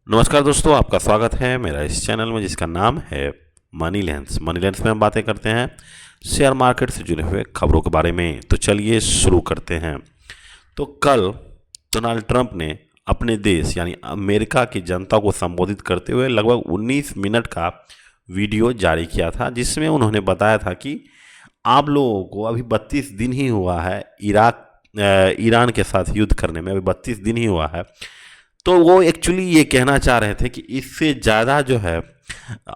नमस्कार दोस्तों, आपका स्वागत है मेरा इस चैनल में जिसका नाम है मनी लेंस। मनी लेंस में हम बातें करते हैं शेयर मार्केट से जुड़े हुए खबरों के बारे में। तो चलिए शुरू करते हैं। तो कल डोनाल्ड ट्रंप ने अपने देश यानी अमेरिका की जनता को संबोधित करते हुए लगभग 19 मिनट का वीडियो जारी किया था, जिसमें उन्होंने बताया था कि आप लोगों को अभी 32 दिन ही हुआ है ईरान के साथ युद्ध करने में, अभी 32 दिन ही हुआ है। तो वो एक्चुअली ये कहना चाह रहे थे कि इससे ज़्यादा जो है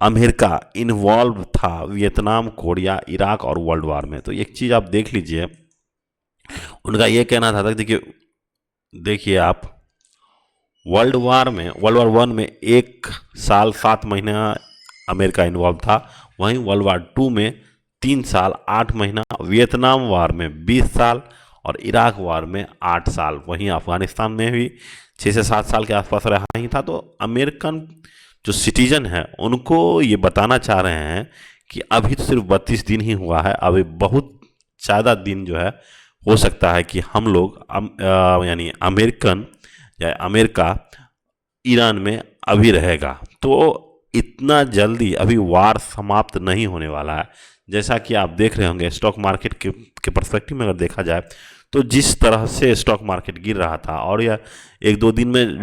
अमेरिका इन्वॉल्व था वियतनाम, कोरिया, इराक और वर्ल्ड वार में। तो एक चीज़ आप देख लीजिए, उनका ये कहना था देखिए देखिए आप, वर्ल्ड वार वन में 1 साल 7 महीना अमेरिका इन्वॉल्व था, वहीं वर्ल्ड वार टू में 3 साल 8 महीना, वियतनाम वार में 20 साल और इराक वार में 8 साल, वहीं अफगानिस्तान में भी 6 से 7 साल के आसपास रहा ही था। तो अमेरिकन जो सिटीजन है उनको ये बताना चाह रहे हैं कि अभी तो सिर्फ 32 दिन ही हुआ है, अभी बहुत ज़्यादा दिन जो है हो सकता है कि हम लोग यानी अमेरिकन या अमेरिका ईरान में अभी रहेगा। तो इतना जल्दी अभी वार समाप्त नहीं होने वाला है। जैसा कि आप देख रहे होंगे स्टॉक मार्केट के पर्सपेक्टिव में अगर देखा जाए तो जिस तरह से स्टॉक मार्केट गिर रहा था और यह 1-2 दिन में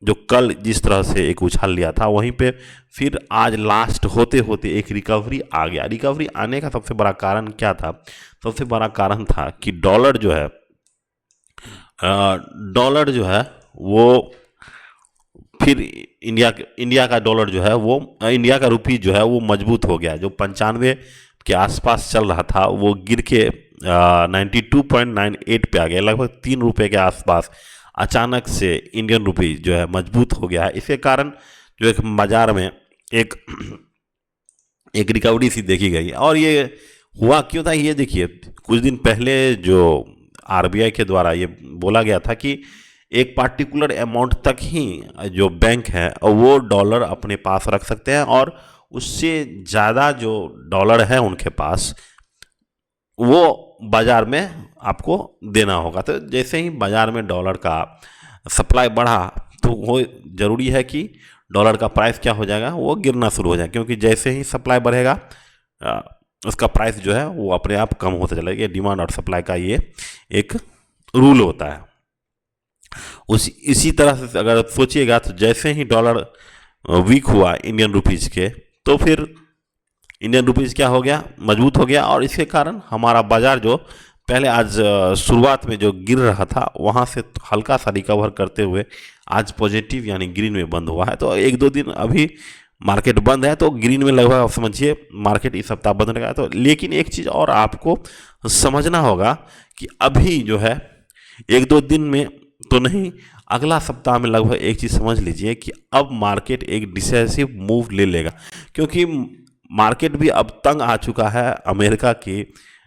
जो कल जिस तरह से एक उछाल लिया था, वहीं पे फिर आज लास्ट होते होते एक रिकवरी आ गया। रिकवरी आने का सबसे बड़ा कारण क्या था? सबसे बड़ा कारण था कि डॉलर जो है वो फिर इंडिया का डॉलर जो है वो इंडिया का रुपी जो है वो मजबूत हो गया। जो 95 के आसपास चल रहा था वो गिर के 92.98 पे आ गया, लगभग 3 रुपये के आसपास अचानक से इंडियन रुपी जो है मजबूत हो गया है। इसके कारण जो एक बाजार में एक एक रिकवरी सी देखी गई। और ये हुआ क्यों था, ये देखिए कुछ दिन पहले जो आरबीआई के द्वारा ये बोला गया था कि एक पार्टिकुलर अमाउंट तक ही जो बैंक है वो डॉलर अपने पास रख सकते हैं और उससे ज़्यादा जो डॉलर है उनके पास वो बाज़ार में आपको देना होगा। तो जैसे ही बाज़ार में डॉलर का सप्लाई बढ़ा तो वो ज़रूरी है कि डॉलर का प्राइस क्या हो जाएगा, वो गिरना शुरू हो जाएगा, क्योंकि जैसे ही सप्लाई बढ़ेगा उसका प्राइस जो है वो अपने आप कम होता चलेगा। डिमांड और सप्लाई का ये एक रूल होता है। इसी तरह से अगर सोचिएगा तो जैसे ही डॉलर वीक हुआ इंडियन रुपीज़ के, तो फिर इंडियन रुपीज़ क्या हो गया, मजबूत हो गया। और इसके कारण हमारा बाज़ार जो पहले आज शुरुआत में जो गिर रहा था वहाँ से हल्का सा रिकवर करते हुए आज पॉजिटिव यानी ग्रीन में बंद हुआ है। तो 1-2 दिन अभी मार्केट बंद है तो ग्रीन में लगभग आप समझिए मार्केट इस सप्ताह बंद रहेगा। तो लेकिन एक चीज़ और आपको समझना होगा कि अभी जो है 1-2 दिन में तो नहीं, अगला सप्ताह में लगभग एक चीज़ समझ लीजिए कि अब मार्केट एक डिसाइसिव मूव ले लेगा, क्योंकि मार्केट भी अब तंग आ चुका है। अमेरिका की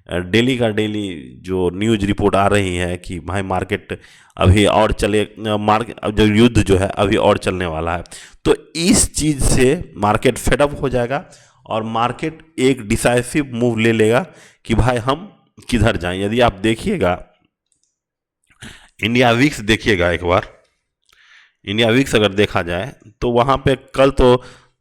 डेली का डेली जो न्यूज़ रिपोर्ट आ रही है कि भाई मार्केट अभी और चले, अब जो युद्ध जो है अभी और चलने वाला है। तो इस चीज़ से मार्केट फेडअप हो जाएगा और मार्केट एक डिसाइसिव मूव ले लेगा कि भाई हम किधर जाएं। यदि आप देखिएगा इंडिया वीक्स देखिएगा एक बार, इंडिया वीक्स अगर देखा जाए तो वहाँ पे कल तो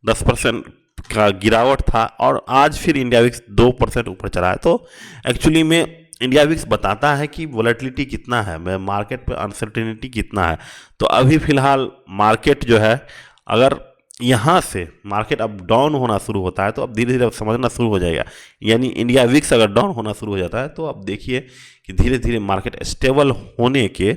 10% का गिरावट था और आज फिर इंडिया विक्स 2% ऊपर चला है। तो एक्चुअली में इंडिया विक्स बताता है कि वोलेटिलिटी कितना है, मार्केट पे अनसर्टेनिटी कितना है। तो अभी फिलहाल मार्केट जो है, अगर यहाँ से मार्केट अब डाउन होना शुरू होता है तो अब धीरे धीरे समझना शुरू हो जाएगा। यानी इंडिया विक्स अगर डाउन होना शुरू हो जाता है तो अब देखिए कि धीरे धीरे मार्केट स्टेबल होने के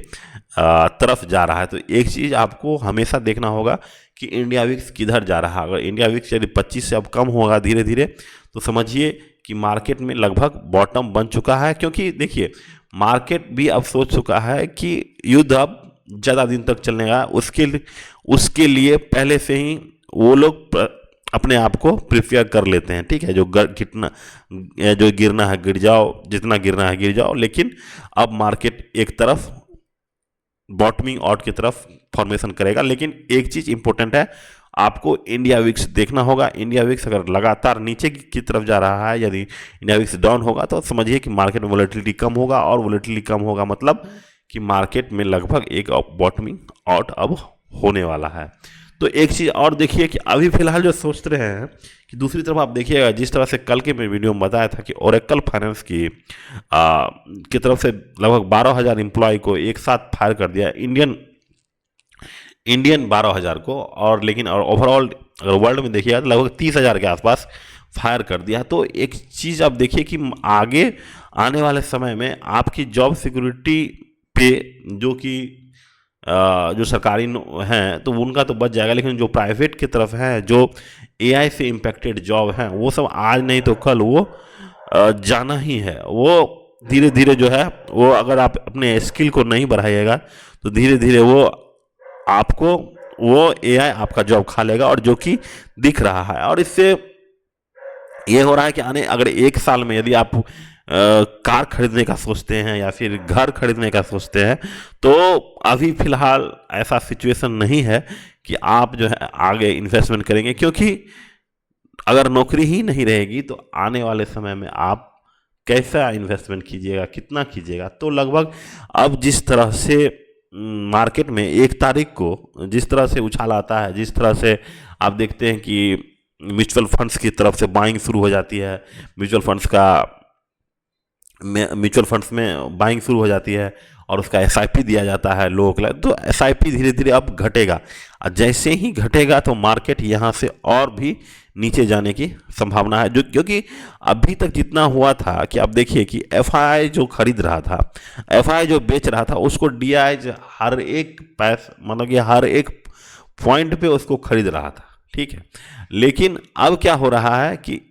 तरफ जा रहा है। तो एक चीज़ आपको हमेशा देखना होगा कि इंडिया विक्स किधर जा रहा है। अगर इंडिया विक्स यदि 25 से अब कम होगा धीरे धीरे तो समझिए कि मार्केट में लगभग बॉटम बन चुका है, क्योंकि देखिए मार्केट भी अब सोच चुका है कि युद्ध अब ज़्यादा दिन तक चलने का, उसके लिए पहले से ही वो लोग अपने आप को प्रिपेयर कर लेते हैं। ठीक है, जो गिरना है गिर जाओ, जितना गिरना है गिर जाओ। लेकिन अब मार्केट एक तरफ बॉटमिंग आउट की तरफ फॉर्मेशन करेगा। लेकिन एक चीज़ इंपॉर्टेंट है, आपको इंडिया विक्स देखना होगा। इंडिया विक्स अगर लगातार नीचे की तरफ जा रहा है, यदि इंडिया विक्स डाउन होगा तो समझिए कि मार्केट में वोलेटिलिटी कम होगा, और वोलेटिलिटी कम होगा मतलब कि मार्केट में लगभग एक बॉटमिंग आउट अब होने वाला है। तो एक चीज़ और देखिए कि अभी फिलहाल जो सोच रहे हैं कि दूसरी तरफ आप देखिएगा, जिस तरह से कल के मैं वीडियो में बताया था कि ओरेकल फाइनेंस की तरफ से लगभग 12,000 एम्प्लॉय को एक साथ फायर कर दिया, इंडियन 12,000 को, और लेकिन और ओवरऑल अगर वर्ल्ड में देखिएगा तो लगभग 30,000 के आसपास फायर कर दिया। तो एक चीज़ आप देखिए कि आगे आने वाले समय में आपकी जॉब सिक्योरिटी पे जो सरकारी हैं तो उनका तो बच जाएगा, लेकिन जो प्राइवेट की तरफ है, जो एआई से इम्पैक्टेड जॉब हैं, वो सब आज नहीं तो कल वो जाना ही है। वो धीरे धीरे जो है वो, अगर आप अपने स्किल को नहीं बढ़ाइएगा तो धीरे धीरे वो एआई आपका जॉब खा लेगा, और जो कि दिख रहा है। और इससे ये हो रहा है कि अगर एक साल में यदि आप कार खरीदने का सोचते हैं या फिर घर खरीदने का सोचते हैं, तो अभी फिलहाल ऐसा सिचुएशन नहीं है कि आप जो है आगे इन्वेस्टमेंट करेंगे, क्योंकि अगर नौकरी ही नहीं रहेगी तो आने वाले समय में आप कैसा इन्वेस्टमेंट कीजिएगा, कितना कीजिएगा। तो लगभग अब जिस तरह से मार्केट में 1 तारीख को जिस तरह से उछाल आता है, जिस तरह से आप देखते हैं कि म्यूचुअल फंड्स की तरफ से बाइंग शुरू हो जाती है, म्यूचुअल फंड्स में बाइंग शुरू हो जाती है, और उसका एसआईपी दिया जाता है लोगों को, तो एसआईपी धीरे धीरे अब घटेगा। और जैसे ही घटेगा तो मार्केट यहाँ से और भी नीचे जाने की संभावना है, क्योंकि अभी तक जितना हुआ था कि आप देखिए कि एफआई जो खरीद रहा था, एफआई जो बेच रहा था, उसको डीआई हर एक मतलब कि हर एक पॉइंट पे उसको खरीद रहा था, ठीक है। लेकिन अब क्या हो रहा है कि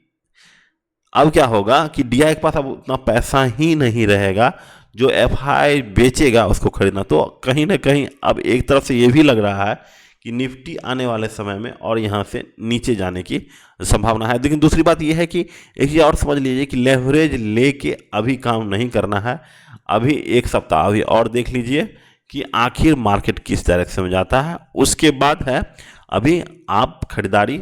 अब क्या होगा कि डीआई के पास अब उतना पैसा ही नहीं रहेगा जो एफआई बेचेगा उसको खरीदना। तो कहीं ना कहीं अब एक तरफ से ये भी लग रहा है कि निफ्टी आने वाले समय में और यहाँ से नीचे जाने की संभावना है। लेकिन दूसरी बात यह है कि एक चीज़ और समझ लीजिए कि लेवरेज लेके अभी काम नहीं करना है। अभी एक सप्ताह अभी और देख लीजिए कि आखिर मार्केट किस डायरेक्शन में जाता है, उसके बाद है अभी आप खरीदारी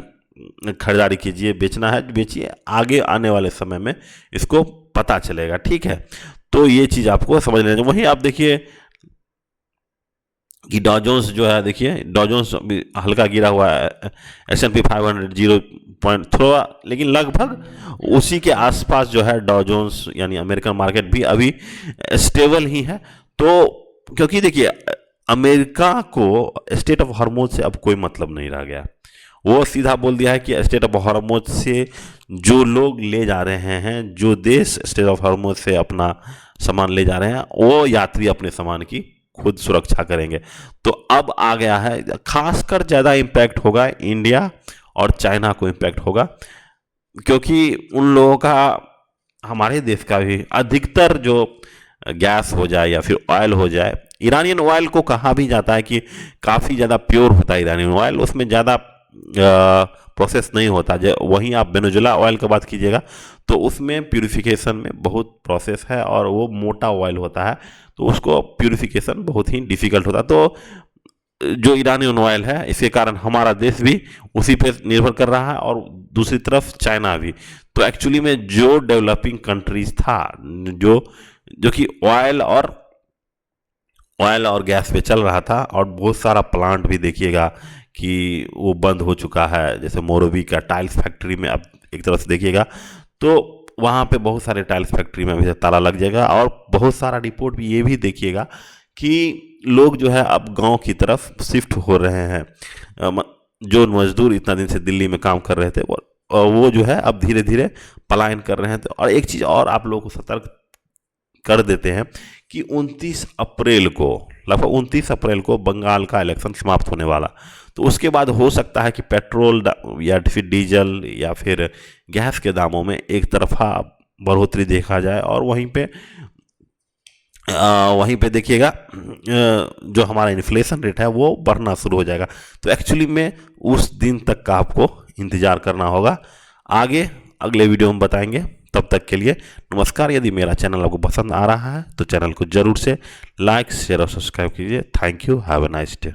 कीजिए। बेचना है बेचिए, आगे आने वाले समय में इसको पता चलेगा, ठीक है। तो ये चीज़ आपको समझ लेना चाहिए। वहीं आप देखिए कि डॉ जोन्स जो है, देखिए डॉ जोन्स हल्का गिरा हुआ है, S&P 500 0 पॉइंट थोड़ा, लेकिन लगभग उसी के आसपास जो है डॉ जोन्स यानी अमेरिकन मार्केट भी अभी स्टेबल ही है। तो क्योंकि देखिए अमेरिका को स्टेट ऑफ हॉर्मोज से अब कोई मतलब नहीं रह गया। वो सीधा बोल दिया है कि स्टेट ऑफ हॉर्मोज से जो लोग ले जा रहे हैं, जो देश स्टेट ऑफ हॉर्मोज से अपना सामान ले जा रहे हैं, वो यात्री अपने सामान की खुद सुरक्षा करेंगे। तो अब आ गया है, खासकर ज़्यादा इम्पैक्ट होगा इंडिया और चाइना को इम्पैक्ट होगा, क्योंकि उन लोगों का, हमारे देश का भी अधिकतर जो गैस हो जाए या फिर ऑयल हो जाए, ईरानियन ऑयल को कहा भी जाता है कि काफ़ी ज़्यादा प्योर होता है ईरानियन ऑयल, उसमें ज़्यादा प्रोसेस नहीं होता। वहीं आप वेनेजुएला ऑयल की बात कीजिएगा तो उसमें प्यूरिफिकेशन में बहुत प्रोसेस है और वो मोटा ऑयल होता है, तो उसको प्यूरिफिकेशन बहुत ही डिफ़िकल्ट होता है। तो जो ईरानियन ऑयल है, इसके कारण हमारा देश भी उसी पे निर्भर कर रहा है, और दूसरी तरफ चाइना भी। तो एक्चुअली में जो डेवलपिंग कंट्रीज था, जो कि ऑयल और गैस पे चल रहा था, और बहुत सारा प्लांट भी देखिएगा कि वो बंद हो चुका है। जैसे मोरबी का टाइल्स फैक्ट्री में आप एक तरफ से देखिएगा तो वहाँ पे बहुत सारे टाइल्स फैक्ट्री में अभी ताला लग जाएगा, और बहुत सारा रिपोर्ट भी ये भी देखिएगा कि लोग जो है अब गांव की तरफ शिफ्ट हो रहे हैं। जो मजदूर इतना दिन से दिल्ली में काम कर रहे थे वो जो है अब धीरे धीरे पलायन कर रहे हैं। तो और एक चीज़ और आप लोगों को सतर्क कर देते हैं कि 29 अप्रैल को, लगभग 29 अप्रैल को बंगाल का इलेक्शन समाप्त होने वाला, तो उसके बाद हो सकता है कि पेट्रोल या फिर डीजल या फिर गैस के दामों में एक तरफा बढ़ोतरी देखा जाए, और वहीं पे देखिएगा जो हमारा इन्फ्लेशन रेट है वो बढ़ना शुरू हो जाएगा। तो एक्चुअली में उस दिन तक का आपको इंतज़ार करना होगा। आगे अगले वीडियो में बताएंगे। तब तक के लिए नमस्कार। यदि मेरा चैनल आपको पसंद आ रहा है तो चैनल को जरूर से लाइक, शेयर और सब्सक्राइब कीजिए। Thank you. Have a nice day.